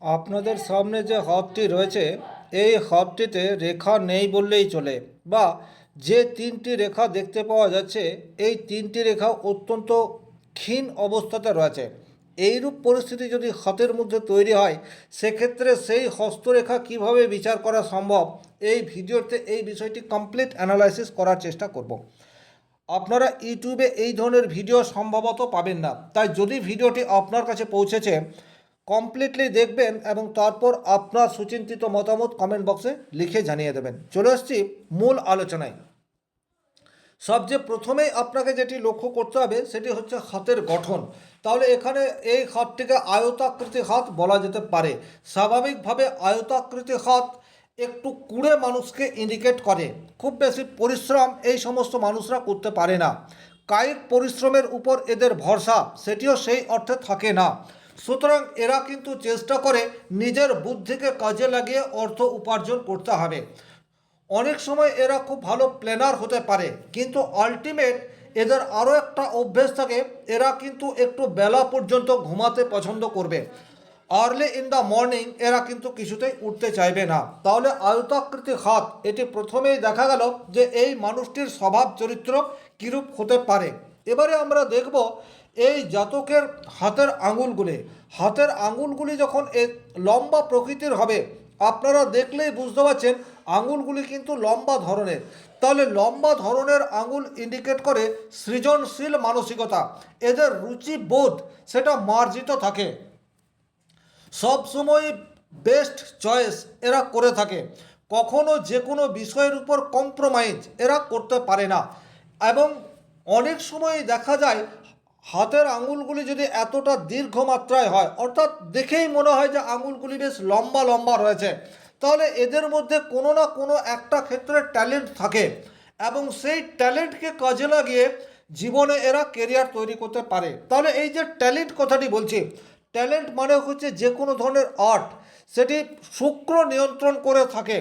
আপনাদের সামনে যে হ্রদটি রয়েছে এই হ্রদটিতে রেখা নেই বললেই চলে, বা যে তিনটি রেখা দেখতে পাওয়া যাচ্ছে এই তিনটি রেখা অত্যন্ত ক্ষীণ অবস্থাতে রয়েছে। এইরূপ পরিস্থিতি যদি হাতের মধ্যে তৈরি হয়, সেক্ষেত্রে সেই হস্তরেখা কিভাবে বিচার করা সম্ভব, এই ভিডিওতে এই বিষয়টি কমপ্লিট অ্যানালাইসিস করার চেষ্টা করব। আপনারা ইউটিউবে এই ধরনের ভিডিও সম্ভবত পাবেন না, তাই যদি ভিডিওটি আপনার কাছে পৌঁছেছে কমপ্লিটলি দেখবেন এবং তারপর আপনার সুচিন্তিত মতামত কমেন্ট বক্সে লিখে জানিয়ে দেবেন। চলে আসছি মূল আলোচনায়। সবচেয়ে প্রথমেই আপনাকে যেটি লক্ষ্য করতে হবে সেটি হচ্ছে হাতের গঠন। তাহলে এখানে এই হাতটিকে আয়তাকৃতি হাত বলা যেতে পারে। স্বাভাবিকভাবে আয়তাকৃতি হাত একটু কুঁড়ে মানুষকে ইন্ডিকেট করে। খুব বেশি পরিশ্রম এই সমস্ত মানুষরা করতে পারে না, কায়িক পরিশ্রমের উপর এদের ভরসা সেটিও সেই অর্থে থাকে না। সুতরাং এরা কিন্তু চেষ্টা করে নিজের বুদ্ধিকে কাজে লাগিয়ে অর্থ উপার্জন করতে হবে। অনেক সময় এরা খুব ভালো প্ল্যানার হতে পারে, কিন্তু আলটিমেট এদের আরও একটা অভ্যেস থাকে, এরা কিন্তু একটু বেলা পর্যন্ত ঘুমাতে পছন্দ করবে। আর্লি ইন দ্য মর্নিং এরা কিন্তু কিছুতেই উঠতে চাইবে না। তাহলে আয়তাকৃতি হাত, এটি প্রথমেই দেখা গেল যে এই মানুষটির স্বভাব চরিত্র কীরূপ হতে পারে। এবারে আমরা দেখব এই জাতকের হাতের আঙুলগুলি যখন লম্বা প্রকৃতির হবে, আপনারা দেখলেই বুঝতে পারছেন আঙুলগুলি কিন্তু লম্বা ধরনের। তাহলে লম্বা ধরনের আঙুল ইন্ডিকেট করে সৃজনশীল মানসিকতা, এদের রুচিবোধ সেটা মার্জিত থাকে। সবসময় বেস্ট চয়েস এরা করে থাকে, কখনো যে কোনো বিষয়ের উপর কম্প্রোমাইজ এরা করতে পারে না। এবং অনেক সময় দেখা যায় হাতের আঙুলগুলি যদি এতটা দীর্ঘ মাত্রায় হয়, অর্থাৎ দেখেই মনে হয় যে আঙুলগুলি বেশ লম্বা লম্বা রয়েছে, তাহলে এদের মধ্যে কোনো না কোনো একটা ক্ষেত্রে ট্যালেন্ট থাকে এবং সেই ট্যালেন্টকে কাজে লাগিয়ে জীবনে এরা কেরিয়ার তৈরি করতে পারে। তাহলে এই যে ট্যালেন্ট কথাটি বলছি, ট্যালেন্ট মানে হচ্ছে যে কোনো ধরনের আর্ট, সেটি শুক্র নিয়ন্ত্রণ করে থাকে।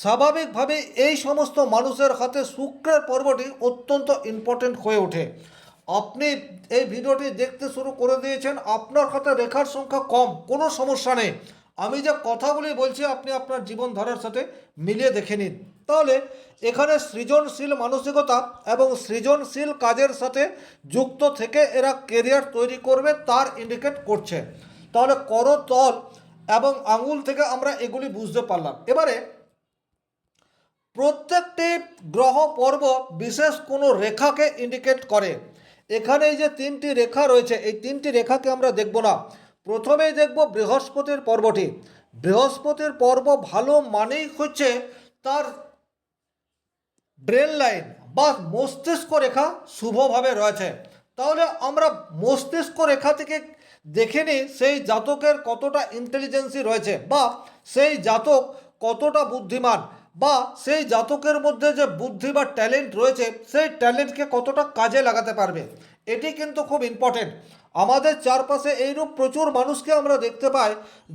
স্বাভাবিকভাবে এই সমস্ত মানুষের হাতে শুক্রের পর্বটি অত্যন্ত ইম্পর্টেন্ট হয়ে ওঠে। আপনি এই ভিডিওটি দেখতে শুরু করে দিয়েছেন, আপনার হাতে রেখার সংখ্যা কম, কোনো সমস্যা নেই। আমি যে কথাগুলি বলছি আপনি আপনার জীবনধারার সাথে মিলিয়ে দেখে নিন। তাহলে এখানে সৃজনশীল মানসিকতা এবং সৃজনশীল কাজের সাথে যুক্ত থেকে এরা কেরিয়ার তৈরি করবে তার ইন্ডিকেট করছে। তাহলে করতল এবং আঙুল থেকে আমরা এগুলি বুঝতে পারলাম। এবারে প্রত্যেকটি গ্রহ পর্ব বিশেষ কোনো রেখাকে ইন্ডিকেট করে। এখানে এই যে তিনটি রেখা রয়েছে, এই তিনটি রেখাকে আমরা দেখব না। প্রথমেই দেখব বৃহস্পতির পর্বটি। বৃহস্পতির পর্ব ভালো মানেই হচ্ছে তার ব্রেন লাইন বা মস্তিষ্ক রেখা শুভভাবে রয়েছে। তাহলে আমরা মস্তিষ্ক রেখা থেকে দেখে নিই সেই জাতকের কতটা ইন্টেলিজেন্সি রয়েছে, বা সেই জাতক কতটা বুদ্ধিমান, বা সেই জাতকের মধ্যে যে বুদ্ধি বা ট্যালেন্ট রয়েছে সেই ট্যালেন্টকে কতটা কাজে লাগাতে পারবে। এটি কিন্তু খুব ইম্পর্টেন্ট। আমাদের চারপাশে এইরূপ প্রচুর মানুষকে আমরা দেখতে পাই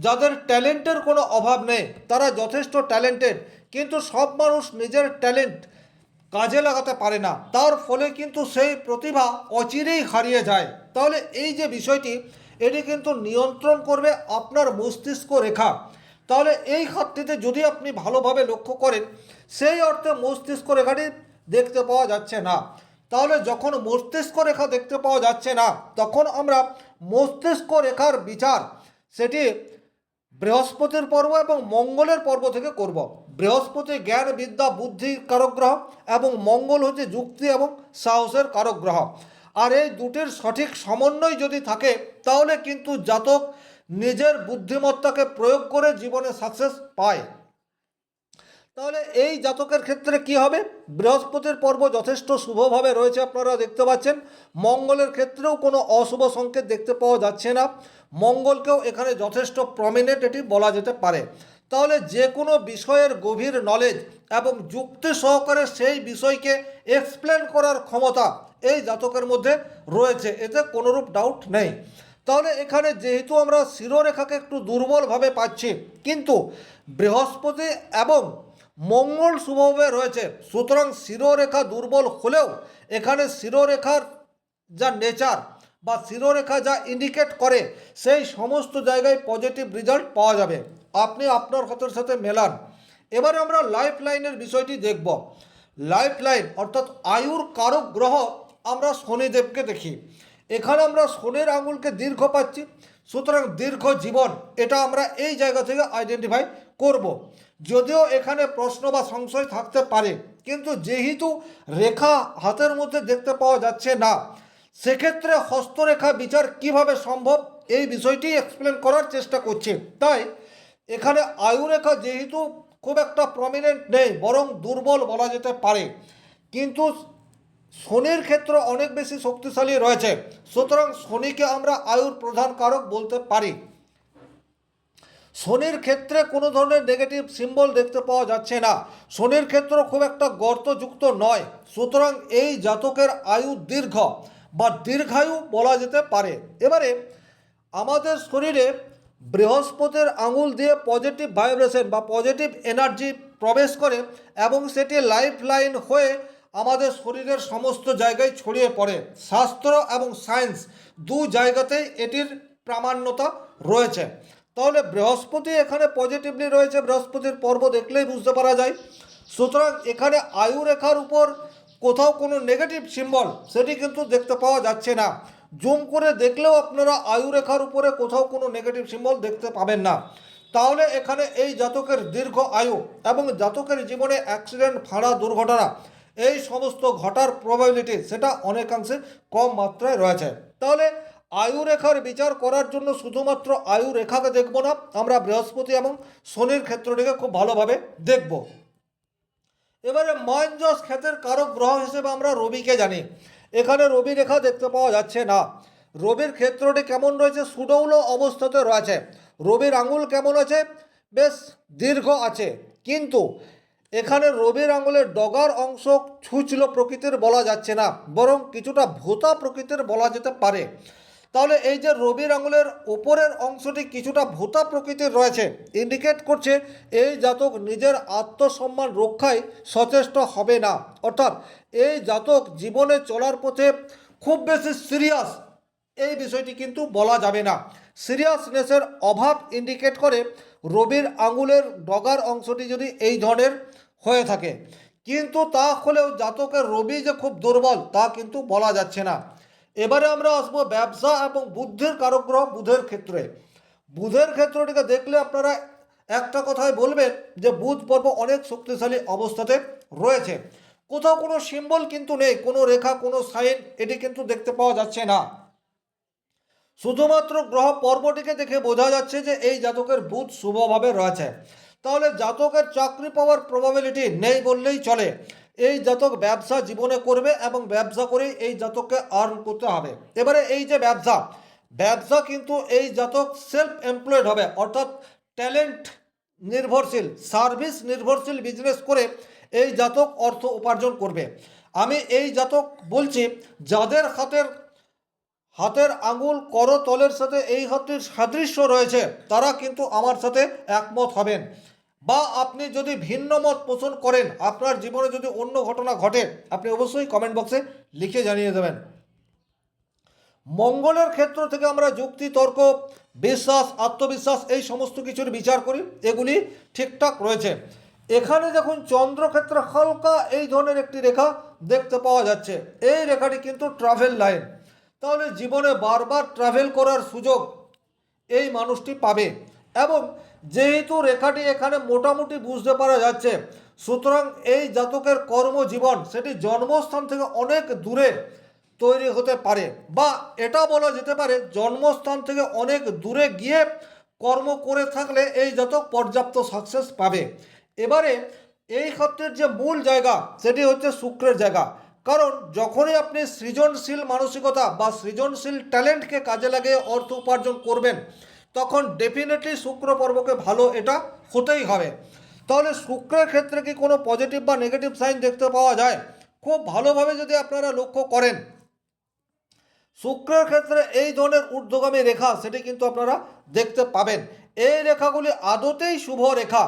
যাদের ট্যালেন্টের কোনো অভাব নেই, তারা যথেষ্ট ট্যালেন্টেড, কিন্তু সব মানুষ নিজের ট্যালেন্ট কাজে লাগাতে পারে না, তার ফলে কিন্তু সেই প্রতিভা অচিরেই হারিয়ে যায়। তাহলে এই যে বিষয়টি, এটি কিন্তু নিয়ন্ত্রণ করবে আপনার মস্তিষ্ক রেখা। তাহলে এই খাতটিতে যদি আপনি ভালোভাবে লক্ষ্য করেন, সেই অর্থে মস্তিষ্ক রেখাটি দেখতে পাওয়া যাচ্ছে না। তাহলে যখন মস্তিষ্ক রেখা দেখতে পাওয়া যাচ্ছে না, তখন আমরা মস্তিষ্ক রেখার বিচার সেটি বৃহস্পতির পর্ব এবং মঙ্গলের পর্ব থেকে করব। বৃহস্পতি জ্ঞান বিদ্যা বুদ্ধির কারক গ্রহ এবং মঙ্গল হচ্ছে যুক্তি এবং সাহসের কারক গ্রহ। আর এই দুটির সঠিক সমন্বয় যদি থাকে, তাহলে কিন্তু জাতক নিজের বুদ্ধিমত্তাকে প্রয়োগ করে জীবনে সাকসেস পায়। তাহলে এই জাতকের ক্ষেত্রে কি হবে, বৃহস্পতির পর্ব যথেষ্ট শুভভাবে রয়েছে, আপনারা দেখতে পাচ্ছেন। মঙ্গলের ক্ষেত্রেও কোনো অশুভ সংকেত দেখতে পাওয়া যাচ্ছে না, মঙ্গলকেও এখানে যথেষ্ট প্রমিনেন্ট এটি বলা যেতে পারে। তাহলে যে কোনো বিষয়ের গভীর নলেজ এবং যুক্তি সহকারে সেই বিষয়কে এক্সপ্লেন করার ক্ষমতা এই জাতকের মধ্যে রয়েছে, এতে কোনোরূপ ডাউট নেই। তাহলে এখানে যেহেতু আমরা শিরোরেখাকে একটু দুর্বলভাবে পাচ্ছি, কিন্তু বৃহস্পতি এবং মঙ্গল শুভভাবে রয়েছে, সুতরাং শিরোরেখা দুর্বল হলেও এখানে শিরোরেখার যা নেচার বা শিরোরেখা যা ইন্ডিকেট করে সেই সমস্ত জায়গায় পজিটিভ রেজাল্ট পাওয়া যাবে। আপনি আপনার হাতের সাথে মেলান। এবারে আমরা লাইফ লাইনের বিষয়টি দেখব। লাইফ লাইন অর্থাৎ আয়ুর কারক গ্রহ আমরা শনিদেবকে দেখি। এখানে আমরা শনির আঙুলকে দীর্ঘ পাচ্ছি, সুতরাং দীর্ঘ জীবন এটা আমরা এই জায়গা থেকে আইডেন্টিফাই করব। যদিও এখানে প্রশ্ন বা সংশয় থাকতে পারে, কিন্তু যেহেতু রেখা হাতের মধ্যে দেখতে পাওয়া যাচ্ছে না, সেক্ষেত্রে হস্তরেখা বিচার কিভাবে সম্ভব এই বিষয়টি এক্সপ্লেন করার চেষ্টা করছি। তাই এখানে আয়ুরেখা যেহেতু খুব একটা প্রমিনেন্ট নেই, বরং দুর্বল বলা যেতে পারে, কিন্তু শনির ক্ষেত্র অনেক বেশি শক্তিশালী রয়েছে, সুতরাং শনিকে আমরা আয়ুর প্রধান কারক বলতে পারি। শনির ক্ষেত্রে কোনো ধরনের নেগেটিভ সিম্বল দেখতে পাওয়া যাচ্ছে না, শনির ক্ষেত্র খুব একটা গর্তযুক্ত নয়, সুতরাং এই জাতকের আয়ু দীর্ঘ বা দীর্ঘায়ু বলা যেতে পারে। এবারে আমাদের শরীরে বৃহস্পতির আঙুল দিয়ে পজিটিভ ভাইব্রেশন বা পজিটিভ এনার্জি প্রবেশ করে এবং সেটি লাইফ লাইন হয়ে আমাদের শরীরের সমস্ত জায়গায় ছড়িয়ে পড়ে। শাস্ত্র এবং সায়েন্স দু জায়গাতেই এটির প্রামাণ্যতা রয়েছে। তাহলে বৃহস্পতি এখানে পজিটিভলি রয়েছে, বৃহস্পতির পর্ব দেখলেই বুঝতে পারা যায়। সুতরাং এখানে আয়ু রেখার উপর কোথাও কোনো নেগেটিভ সিম্বল সেটি কিন্তু দেখতে পাওয়া যাচ্ছে না। জুম করে দেখলেও আপনারা আয়ু রেখার উপরে কোথাও কোনো নেগেটিভ সিম্বল দেখতে পাবেন না। তাহলে এখানে এই জাতকের দীর্ঘ আয়ু এবং জাতকের জীবনে অ্যাক্সিডেন্ট, ফাঁড়া, দুর্ঘটনা এই সমস্ত ঘটার প্রবাবিলিটি সেটা অনেকাংশে কম মাত্রায় রয়েছে। তাহলে আয়ু রেখার বিচার করার জন্য শুধুমাত্র আয়ু রেখাকে দেখব না, আমরা বৃহস্পতি এবং শনির ক্ষেত্রটিকে খুব ভালোভাবে দেখব। এবারে মহেঞ্জস ক্ষেতের কারক গ্রহ হিসেবে আমরা রবিকে জানি। এখানে রবি রেখা দেখতে পাওয়া যাচ্ছে না। রবির ক্ষেত্রটি কেমন রয়েছে? সুডৌল অবস্থাতে রয়েছে। রবির আঙুল কেমন আছে? বেশ দীর্ঘ আছে, কিন্তু এখানে রবির আঙুলের ডগার অংশ ছুঁচলো প্রকৃতির বলা যাচ্ছে না, বরং কিছুটা ভোঁতা প্রকৃতির বলা যেতে পারে। তাহলে এই যে রবির আঙুলের উপরের অংশটি কিছুটা ভোঁতা প্রকৃতির রয়েছে, ইন্ডিকেট করছে এই জাতক নিজের আত্মসম্মান রক্ষায় সচেষ্ট হবে না। অর্থাৎ এই জাতক জীবনে চলার পথে খুব বেশি সিরিয়াস এই বিষয়টি কিন্তু বলা যাবে না। সিরিয়াসনেসের অভাব ইন্ডিকেট করে রবির আঙুলের ডগার অংশটি যদি এই ধরনের হয়ে থাকে, কিন্তু তা হলেও জাতকের রবি যে খুব দুর্বল তা কিন্তু বলা যাচ্ছে না। এবারে আমরা আসবো ব্যবসা এবং বুদ্ধির কারক গ্রহ বুধের ক্ষেত্রে। বুধের ক্ষেত্রটিকে দেখলে আপনারা একটা কথাই বলবেন যে বুধ পর্ব অনেক শক্তিশালী অবস্থাতে রয়েছে। কোথাও কোনো সিম্বল কিন্তু নেই, কোনো রেখা, কোনো সাইন এটি কিন্তু দেখতে পাওয়া যাচ্ছে না। শুধুমাত্র গ্রহ পর্বটিকে দেখে বোঝা যাচ্ছে যে এই জাতকের বুধ শুভভাবে রয়েছে। তাহলে জাতকের চাকরি পাওয়ার প্রবাবিলিটি নেই বললেই চলে। এই জাতক ব্যবসা জীবনে করবে এবং ব্যবসা করেই এই জাতককে আর্ন করতে হবে। এবারে এই যে ব্যবসা কিন্তু এই জাতক সেলফ এমপ্লয়েড হবে, অর্থাৎ ট্যালেন্ট নির্ভরশীল, সার্ভিস নির্ভরশীল বিজনেস করে এই জাতক অর্থ উপার্জন করবে। আমি এই জাতক বলছি যাদের হাতের আঙুল করতলের সাথে এই হাতের সাদৃশ্য রয়েছে, তারা কিন্তু আমার সাথে একমত হবেন। বা আপনি যদি ভিন্ন মত পোষণ করেন, আপনার জীবনে যদি অন্য ঘটনা ঘটে, আপনি অবশ্যই কমেন্ট বক্সে লিখে জানিয়ে দেবেন। মঙ্গলের ক্ষেত্র থেকে আমরা যুক্তি, তর্ক, বিশ্বাস, আত্মবিশ্বাস এই সমস্ত কিছুর বিচার করি, এগুলি ঠিকঠাক রয়েছে। এখানে যখন চন্দ্রক্ষেত্রে হালকা এই ধরনের একটি রেখা দেখতে পাওয়া যাচ্ছে, এই রেখাটি কিন্তু ট্রাভেল লাইন। তাহলে জীবনে বারবার ট্রাভেল করার সুযোগ এই মানুষটি পাবে। এবং যেহেতু রেখাটি এখানে মোটামুটি বুঝতে পারা যাচ্ছে, সুতরাং এই জাতকের কর্মজীবন সেটি জন্মস্থান থেকে অনেক দূরে তৈরি হতে পারে, বা এটা বলা যেতে পারে জন্মস্থান থেকে অনেক দূরে গিয়ে কর্ম করে থাকলে এই জাতক পর্যাপ্ত সাকসেস পাবে। এবারে এই ক্ষেত্রের যে মূল জায়গা সেটি হচ্ছে শুক্রের জায়গা। কারণ যখনই আপনি সৃজনশীল মানসিকতা বা সৃজনশীল ট্যালেন্টকে কাজে লাগিয়ে অর্থ উপার্জন করবেন, তখন ডেফিনেটলি শুক্র পর্বকে ভালো এটা হতেই হবে। তাহলে শুক্রের ক্ষেত্রে কি কোনো পজিটিভ বা নেগেটিভ সাইন দেখতে পাওয়া যায়? খুব ভালোভাবে যদি আপনারা লক্ষ্য করেন, শুক্রের ক্ষেত্রে এই ধরনের ঊর্ধ্বগামী রেখা সেটি কিন্তু আপনারা দেখতে পাবেন। এই রেখাগুলি আদতেই শুভ রেখা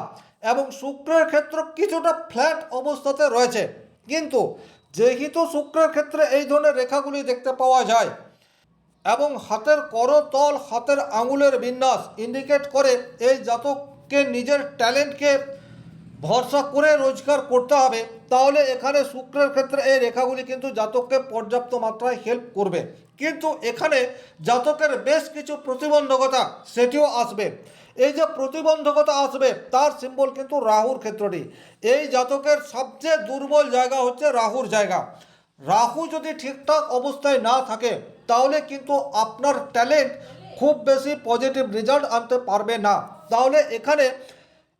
এবং শুক্রের ক্ষেত্র কিছুটা ফ্ল্যাট অবস্থাতে রয়েছে, কিন্তু যেহেতু শুক্রের ক্ষেত্রে এই ধরনের রেখাগুলি দেখতে পাওয়া যায়, এবং হাতের করতল, হাতের আঙুলের বিন্যাস ইন্ডিকেট করে এই জাতককে নিজের ট্যালেন্টকে ভরসা করে রোজগার করতে হবে। তাহলে এখানে শুক্রের ক্ষেত্রে এই রেখাগুলি কিন্তু জাতককে পর্যাপ্ত মাত্রায় হেল্প করবে। কিন্তু এখানে জাতকের বেশ কিছু প্রতিবন্ধকতা সেটিও আসবে। এই যে প্রতিবন্ধকতা আসবে তার সিম্বল কিন্তু রাহুর ক্ষেত্রটি। এই জাতকের সবচেয়ে দুর্বল জায়গা হচ্ছে রাহুর জায়গা। রাহু যদি ঠিকঠাক অবস্থায় না থাকে তাহলে কিন্তু আপনার ট্যালেন্ট খুব বেশি পজিটিভ রেজাল্ট আনতে পারবে না। তাহলে এখানে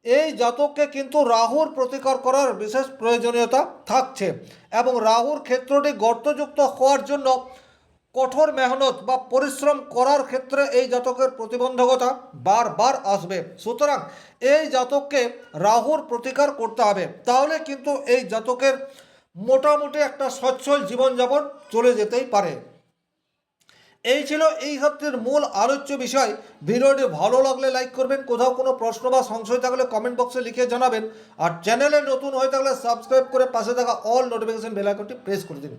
এই জাতককে কিন্তু রাহুর প্রতিকার করার বিশেষ প্রয়োজনীয়তা থাকছে। এবং রাহুর ক্ষেত্রটি গর্তযুক্ত হওয়ার জন্য কঠোর মেহনত বা পরিশ্রম করার ক্ষেত্রে এই জাতকের প্রতিবন্ধকতা বারবার আসবে। সুতরাং এই জাতককে রাহুর প্রতিকার করতে হবে, তাহলে কিন্তু এই জাতকের মোটামুটি একটা সচ্ছল জীবনযাপন চলে যেতেই পারে। এই ছিল এই সপ্তাহের মূল আলোচ্য বিষয়। ভিডিওটি ভালো লাগলে লাইক করবেন, কোথাও কোনো প্রশ্ন বা সংশয় থাকলে কমেন্ট বক্সে লিখে জানাবেন, আর চ্যানেলে নতুন হয়ে থাকলে সাবস্ক্রাইব করে পাশে থাকা অল নোটিফিকেশন বেল আইকনটি প্রেস করে দিন।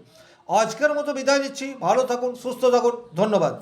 আজকের মতো বিদায় নিচ্ছি, ভালো থাকুন, সুস্থ থাকুন, ধন্যবাদ।